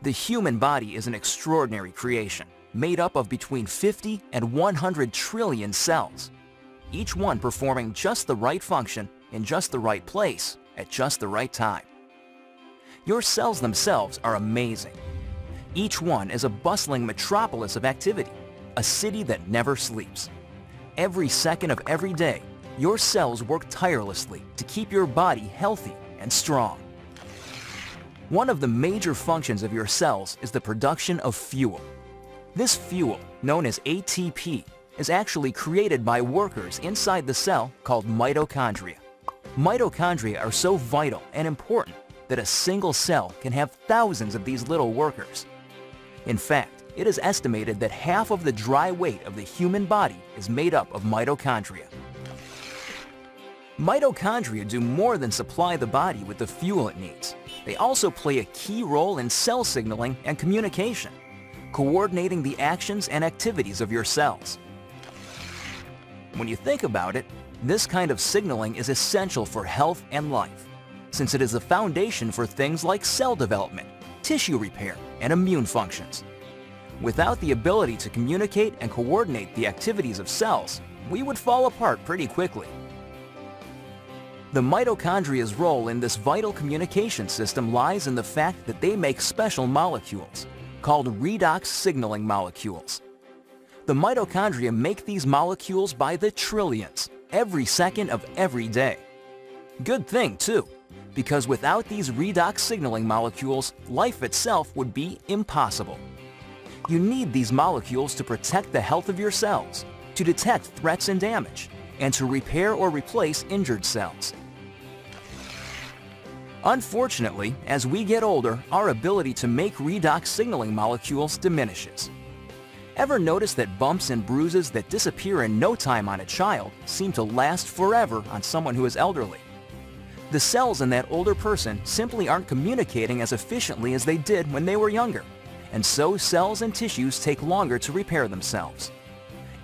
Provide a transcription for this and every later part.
The human body is an extraordinary creation, made up of between 50 and 100 trillion cells, each one performing just the right function in just the right place at just the right time. Your cells themselves are amazing. Each one is a bustling metropolis of activity, a city that never sleeps. Every second of every day, your cells work tirelessly to keep your body healthy and strong. One of the major functions of your cells is the production of fuel. This fuel, known as ATP, is actually created by workers inside the cell called mitochondria. Mitochondria are so vital and important that a single cell can have thousands of these little workers. In fact, it is estimated that half of the dry weight of the human body is made up of mitochondria. Mitochondria do more than supply the body with the fuel it needs. They also play a key role in cell signaling and communication, coordinating the actions and activities of your cells. When you think about it, this kind of signaling is essential for health and life, since it is the foundation for things like cell development, tissue repair, and immune functions. Without the ability to communicate and coordinate the activities of cells, we would fall apart pretty quickly. The mitochondria's role in this vital communication system lies in the fact that they make special molecules, called redox signaling molecules. The mitochondria make these molecules by the trillions, every second of every day. Good thing, too, because without these redox signaling molecules, life itself would be impossible. You need these molecules to protect the health of your cells, to detect threats and damage, and to repair or replace injured cells. Unfortunately, as we get older, our ability to make redox signaling molecules diminishes. Ever notice that bumps and bruises that disappear in no time on a child seem to last forever on someone who is elderly? The cells in that older person simply aren't communicating as efficiently as they did when they were younger, and so cells and tissues take longer to repair themselves.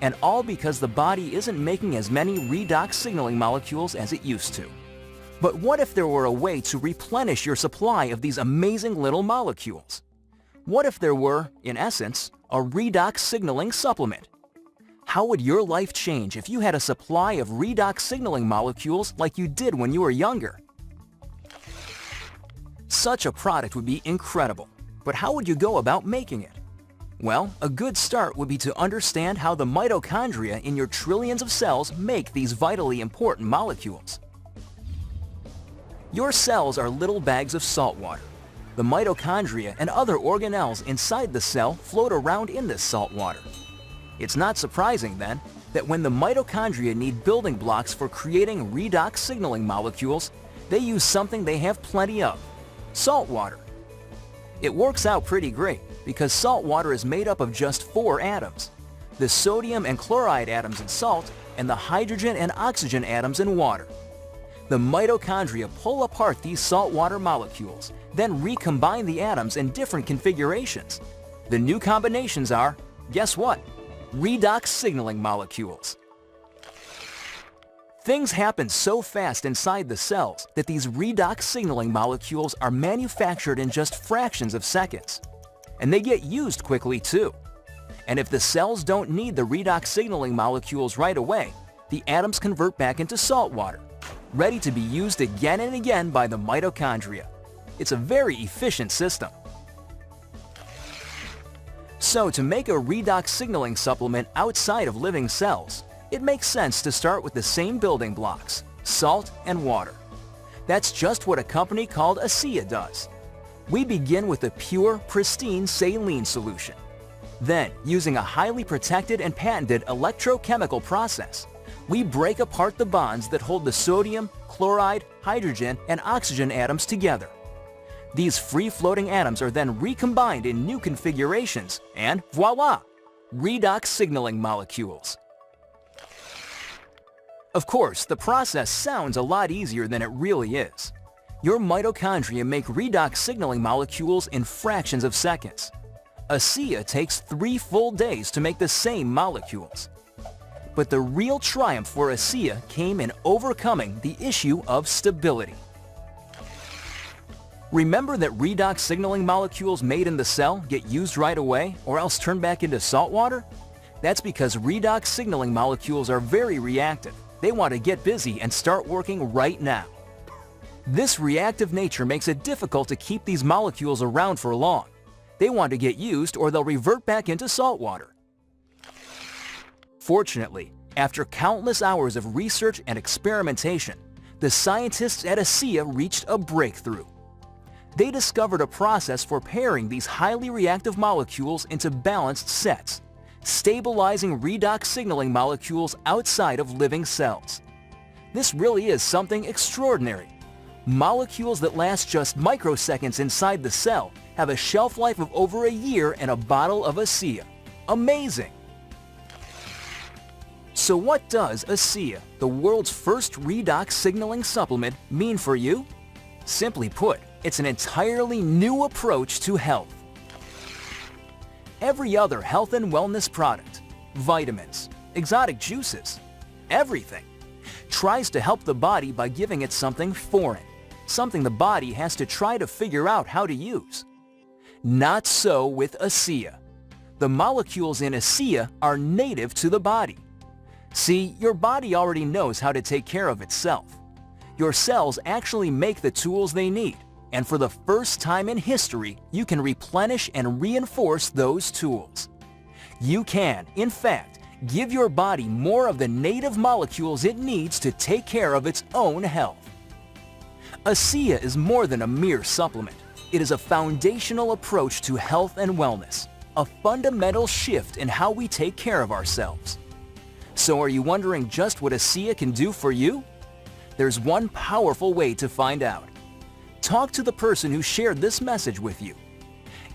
And all because the body isn't making as many redox signaling molecules as it used to. But what if there were a way to replenish your supply of these amazing little molecules? What if there were, in essence, a redox signaling supplement? How would your life change if you had a supply of redox signaling molecules like you did when you were younger? Such a product would be incredible, but how would you go about making it? Well, a good start would be to understand how the mitochondria in your trillions of cells make these vitally important molecules. Your cells are little bags of salt water. The mitochondria and other organelles inside the cell float around in this salt water. It's not surprising, then, that when the mitochondria need building blocks for creating redox signaling molecules, they use something they have plenty of: salt water. It works out pretty great because salt water is made up of just 4 atoms: the sodium and chloride atoms in salt and the hydrogen and oxygen atoms in water. The mitochondria pull apart these saltwater molecules, then recombine the atoms in different configurations. The new combinations are, guess what? Redox signaling molecules. Things happen so fast inside the cells that these redox signaling molecules are manufactured in just fractions of seconds. And they get used quickly too. And if the cells don't need the redox signaling molecules right away, the atoms convert back into salt water, ready to be used again and again by the mitochondria. It's a very efficient system. So to make a redox signaling supplement outside of living cells, it makes sense to start with the same building blocks: salt and water. That's just what a company called Asea does. We begin with a pure, pristine saline solution. Then, using a highly protected and patented electrochemical process, we break apart the bonds that hold the sodium, chloride, hydrogen, and oxygen atoms together. These free-floating atoms are then recombined in new configurations, and voila! Redox signaling molecules. Of course, the process sounds a lot easier than it really is. Your mitochondria make redox signaling molecules in fractions of seconds. Asea takes 3 full days to make the same molecules. But the real triumph for Asea came in overcoming the issue of stability. Remember that redox signaling molecules made in the cell get used right away or else turn back into salt water? That's because redox signaling molecules are very reactive. They want to get busy and start working right now. This reactive nature makes it difficult to keep these molecules around for long. They want to get used or they'll revert back into salt water. Fortunately, after countless hours of research and experimentation, the scientists at Asea reached a breakthrough. They discovered a process for pairing these highly reactive molecules into balanced sets, stabilizing redox signaling molecules outside of living cells. This really is something extraordinary. Molecules that last just microseconds inside the cell have a shelf life of over a year in a bottle of Asea. Amazing! So what does Asea, the world's first redox signaling supplement, mean for you? Simply put, it's an entirely new approach to health. Every other health and wellness product, vitamins, exotic juices, everything, tries to help the body by giving it something foreign, something the body has to try to figure out how to use. Not so with Asea. The molecules in Asea are native to the body. See, your body already knows how to take care of itself. Your cells actually make the tools they need, and for the first time in history, you can replenish and reinforce those tools. You can, in fact, give your body more of the native molecules it needs to take care of its own health. Asea is more than a mere supplement. It is a foundational approach to health and wellness, a fundamental shift in how we take care of ourselves. So are you wondering just what Asea can do for you? There's one powerful way to find out. Talk to the person who shared this message with you.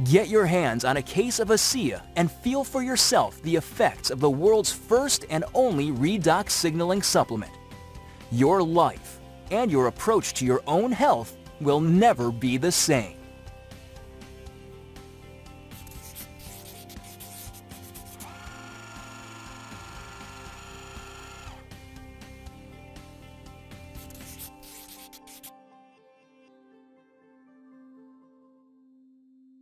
Get your hands on a case of Asea and feel for yourself the effects of the world's first and only redox signaling supplement. Your life and your approach to your own health will never be the same.